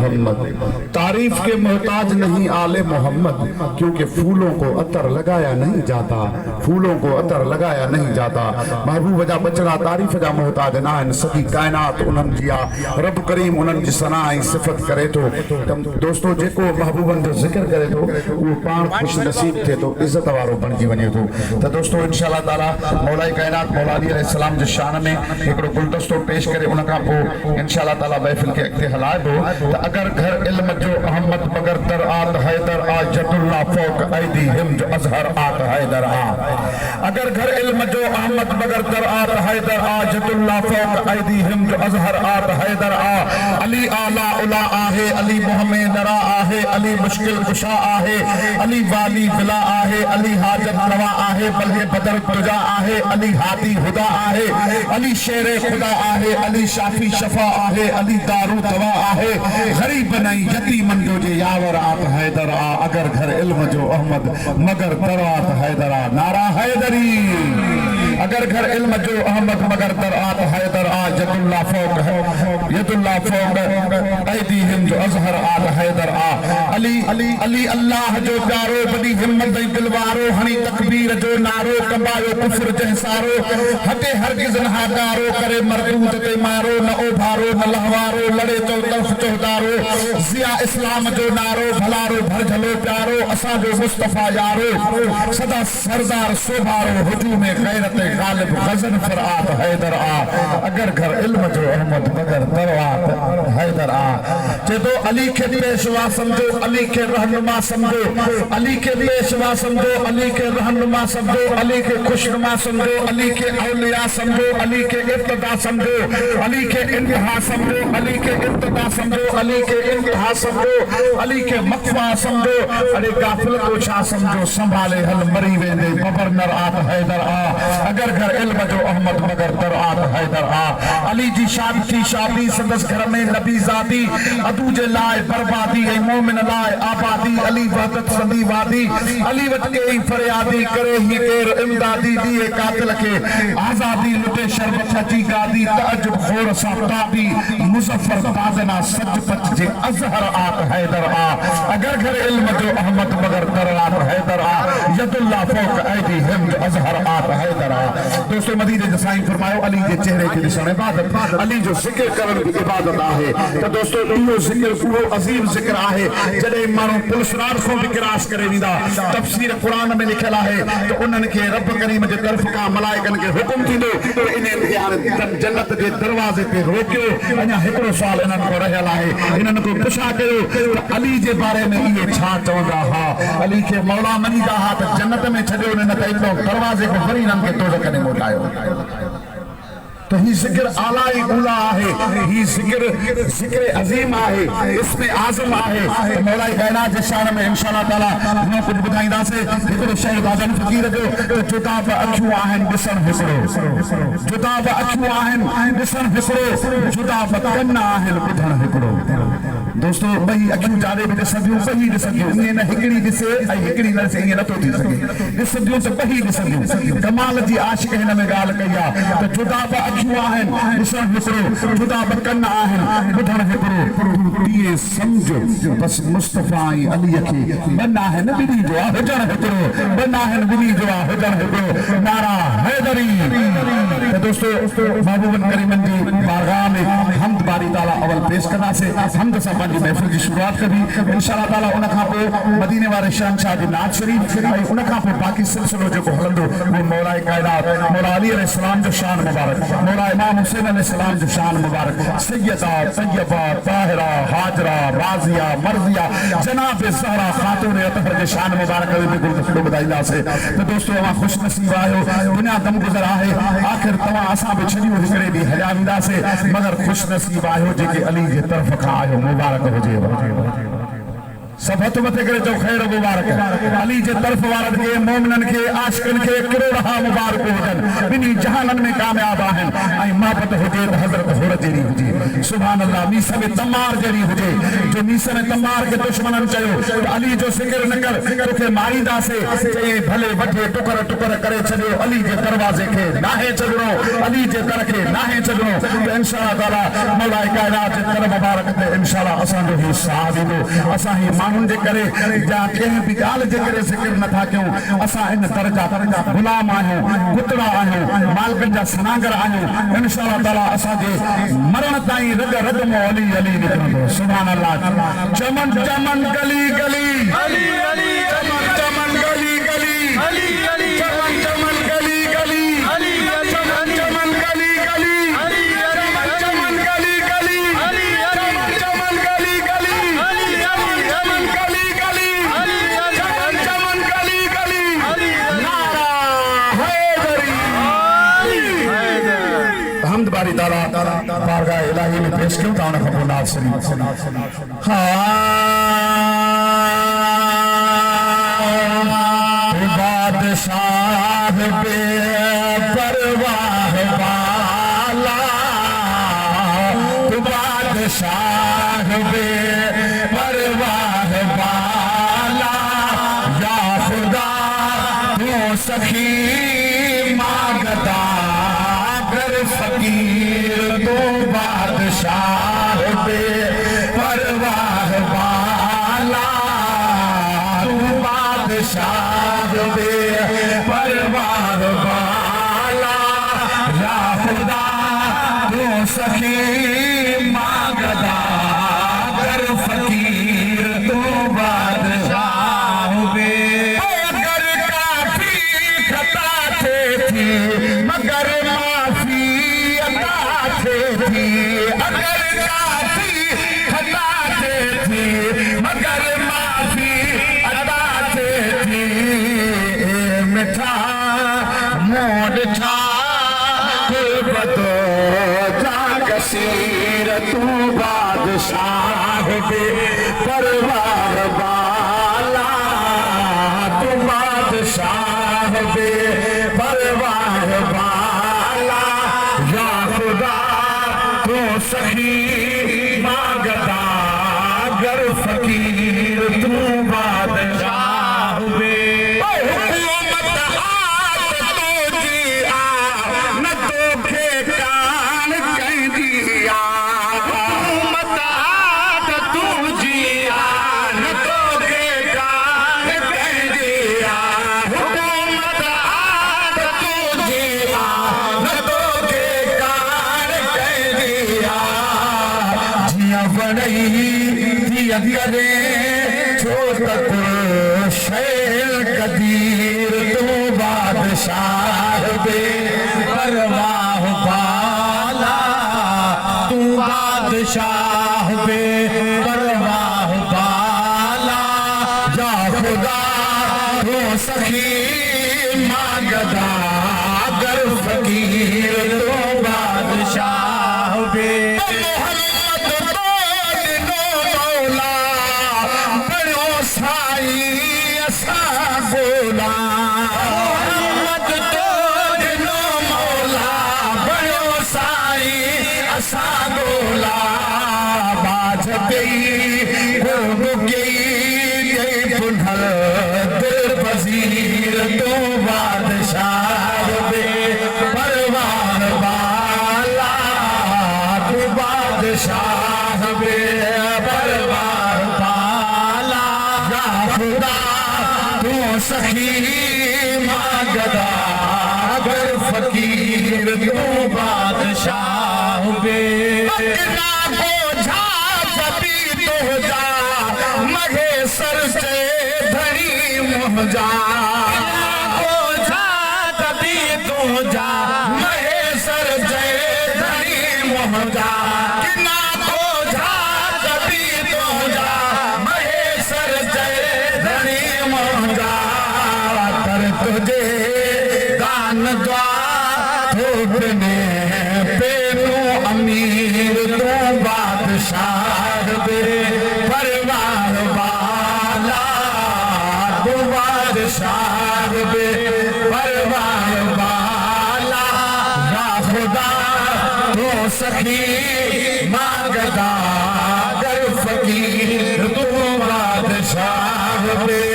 मोहम्मद, तारीफ के मोहताज नहीं आले मोहम्मद, क्योंकि फूलों को अतर लगाया नहीं जाता, फूलों को अतर लगाया नहीं जाता। महबूब जा बचड़ा तारीफ जा मोहताज ना आहिनि, सॼी कायनात उन्हनि जी आहे, रब करीम उन्हनि जी सना ऐं सिफ़त करे थो। दोस्तो जेको महबूबनि जो ज़िक्र करे थो उहो पाण ख़ुशि नसीब थिए थो, इज़त वारो बणिजी वञे थो। त दोस्तो इंशाअल्लाह ताला मौला कायनात मौला अली अलैहिस्सलाम जे शान में हिकिड़ो गुलदस्तो पेश करे उन खां पोइ इंशाअल्लाह ताला महफ़िल खे अॻिते हलाइबो। त अगर घर इल्म जो अहमद मगर दर आत हैदर आ जदुल्ला फौक ऐदी हिम जो अजहर आत हैदर आ। अगर घर इल्म जो अहमद मगर दर आत हैदर आ जदुल्ला फौक ऐदी हिम जो अजहर आत हैदर आ। अली आला उला आहे, अली मोहम्मद नरा आहे, अली मुश्किल कुशा आहे, अली वाली बिला आहे, अली हाजत नवा आहे, बल्कि बदर तुजा आहे, अली हादी हुदा आहे, अली शेरे खुदा आहे, अली शाफी शफा आहे, अली दारू दवा आहे, गरीब नहीं यतीमन जो जे यावर आत हैदर आ। अगर घर इल्म जो अहमद मगर दरात हैदर आ। नारा हैदरी। अगर घर इल्म जो अहमद मगर दरात हैदर आ, यदुल्ला फौक यदुल्ला फौक ऐदीहिम जो अजहर आत हैदर आ। अली अली अली अल्लाह जो प्यारो, बड़ी हिम्मत दिलवारो, हनी तकबीर जो नारो, कंबायो कुफ्र जहसारो, हटे हरगिज़ न हाकारो, करे मरदूत ते मारो, न ओभारो न लहवारो, लड़े चौ तरफ चौधारो, जिया इस्लाम जो नारो, भलारो भरझलो प्यारो, असा जो मुस्तफा यारो, सदा सरदार सोभारो, हुजूम गैरत गालिब गजन फरात हैदर आ। अगर घर इल्म जो अहमद मगर दरवात हैदर आ। चेतो अली के पेशवा समझो, अली के रहनुमा समझो, अली के पेशवा समझो, अली के रहनुमा समझो, अली के खुशनुमा समझो, अली के औलिया समझो, अली के इब्तिदा समझो, अली के इंतहा समझो, अली के इब्तिदा समझो, अली के इंतहा समझो, अली के मकवा समझो। अरे गाफिल को छा समझो, संभाले हल मरी वेंदे बबर नर आत हैदर आ। अगर घर इल्म जो अहमद मगर दर आत हैदर आ। अली जी शादी थी शादी, संदस घर में नबी ज़ादी, अदू जे लाए बर्बादी ऐं मोमिन लाए आबादी, अली वहदत संदी वादी, अली वट के फरियादी, करे ही केर इमदादी, दिए कातिल के आजादी, लुटे शरबत जी गादी, तअज्जुब खोर साताबी, मुजफ्फर बाजना सज पच जे अजहर आत हैदर आ। अगर घर इल्म जो अहमद मगर दर आत हैदर आ, यदुल्ला फौक ऐदी हिम जो अजहर आत हैदर आ। दोस्तों मदीने जो साईं फरमायो, अली के चेहरे के निशान इबादत, अली जो जिक्र करण की इबादत आहे। तो दोस्तों इहो जिक्र पूरो अजीम जिक्र आहे, जडे मानो पुलसरार को भी गिरास करे विदा। तफसीर कुरान में लिखल आहे तो उन्हनि के रब करीम जे तरफ का मलाइकन के हुक्म थींदो तो इन्हनि के हाणे जन्नत जे दरवाजे ते रोकियो। अञा हिकिड़ो सवाल इन्हनि को रहियल आहे, इन्हनि को पुछा कयो अली जे बारे में इहे छा चवंदा हा। अली के मौला मञीदा हा त जन्नत में छॾियो, इन्हनि त हिकिड़ो दरवाजे को वरी इन्हनि खे दोज़ख में मोटायो। तो ही जिक्र आला उला आहे, ही जिक्र अजीम आहे, इसमें आज़म आहे। मौला कायनात जे शान में इंशाअल्लाह ताला हुन कुछ बुधाईंदासे। हिकिड़ो शहर आज़म फकीर जो जुदा ब अखियूं आहिनि ॾिसण हिकिड़ो, जुदा ब अखियूं आहिनि ॾिसण हिकिड़ो, जुदा ब कन आहिनि ॿुधण हिकिड़ो। दोस्तों ॿई अखियूं जाॾे बि ॾिसंदियूं, ॿई ॾिसंदियूं, ईअं न हिकिड़ी ॾिसे ऐं हिकिड़ी न ॾिसे, ईअं नथो थी सघे। ॾिसंदियूं त ॿई ॾिसंदियूं। कमाल जी आशिक़ हिन में ॻाल्हि कई आहे त जुदा ब अखियूं आहिनि ॾिसण हिकिड़ो, जुदा ब कन आहिनि ॿुधण हिकिड़ो। इहे सम्झो बसि मुस्तफ़ा ऐं अलीअ खे ॿ आहिनि ॿिन्ही जो आहे हुजण हिकिड़ो, ॿ आहिनि ॿिन्ही जो आहे हुजण हिकिड़ो। नारा हैदरी। त दोस्तों महबूबन करीमन जी बारगाह में हमद बारी ताला अवल पेश कंदासीं। हमद सां पंहिंजी महफ़िल जी शुरूआत कबी इंशाअल्लाह ताला। उन खां पोइ मदीने वारे शहंशाह जी नात शरीफ ऐं उन खां पोइ बाक़ी सिलसिलो जेको हलंदो उहो मौला कायनात मौला अली अलैहिस्सलाम जो शान मुबारक, मौला इमाम हुसैन अलैहिस्सलाम जो शान मुबारक, सैयदा तय्यबा ताहिरा हाजरा राज़िया मर्ज़िया जनाब ज़हरा खातून अतहर जे शान मुबारक में गुलदस्तो ॿुधाईंदासीं। त दोस्तों अवां खुश नसीब आहियो, दुनिया दम गुज़र आहे। आख़िर तव्हां असां बि छॾियूं हिकिड़े ॾींहुं हलिया वेंदासीं, मगर खुश नसीब आहियो जेके अली जे तरफ़ खां आहियो। मुबारक हुजे। सफत मत करे जो खैर मुबारक अली जे तरफ वारद के मोमिनन के आशिकन के करोड़ा मुबारक होजन बिनी जहानन में कामयाब आहिन ऐं मोहब्बत हुजे त हज़रत हुर जहिड़ी हुजे सुभान अल्लाह मीस में तमार जहिड़ी हुजे जो मीस में तमार के दुश्मनन चयो अली जो ज़िक्र न कर तोखे मारींदासे चई भले वठे टुकर टुकर करे छॾियो अली जे दरवाज़े खे नाहे छॾिणो अली जे दर खे नाहे छॾिणो त इंशाअल्लाह ताला मौला कायनात जे दर मुबारक ते इंशाअल्लाह असांजो ही साथ ईंदो असां ही माण्हुनि जे करे या कंहिं बि ॻाल्हि जे करे ज़िक्र नथा कयूं असां इन दर्जा गुलाम आहियूं गुतड़ा आहियूं मालिकनि जा सनागर आहियूं इंशाअल्लाह ताला असांजे मरण ताईं रग रग में अली अली निकिरंदो सुभान अल्लाह चमन चमन गली गली अली अली चमन चमन गली गली अली अली चमन चमन गली गली अली चमन चमन गली गली अली चमन गली गली अली चमन गली गली अली चमन गली गली अली चमन गली गली नारा हैदरी हमद बारी ताला बारगाह इलाही में पेश क्यों था उन खबो नाज़ शरीफ बादशाह बे परवाह वाला बादशाह बे परवाह वाला या खुदा तू सखी मांगता कर फकीर तो बादशाह बे परवाह वाला तू बादशाह बे परवाह वाला या खुदा तू सखी मांगता कर फकीर तो बादशाह बे अगर काफी खता थे थी मगर माफी अता थे थी अगर काफी खता थे थी मगर माफी अता थे थी मिठा मोड़ था गुरबतो जा कसीर तू बादशाह बे परवाह वाला तू बादशाह बे परवाह वाला या खुदा तू सही मांगता गर फकीर तू बादशाह बे करे छो तक शैल कदीर तू बादशाह बे परवाह वाला तू बादशाह बे परवाह वाला या खुदा तू सखी मांगता गर फकीर तू बादशाह बे सखी मांगता गर फकीर तू बादशाह बे बोझा जबी तो जा महेसर से धरी मोहजा बोझा जबी तो जा महेसर से धरी मोहजा बोझा जबी तो जा महेसर से धरी मोहजा तुझे दान द्वा थोपने पेनू अमीर तू बादशाह बे परवाह वाला सखी मांगदा गर फकीर तू बादशाह पे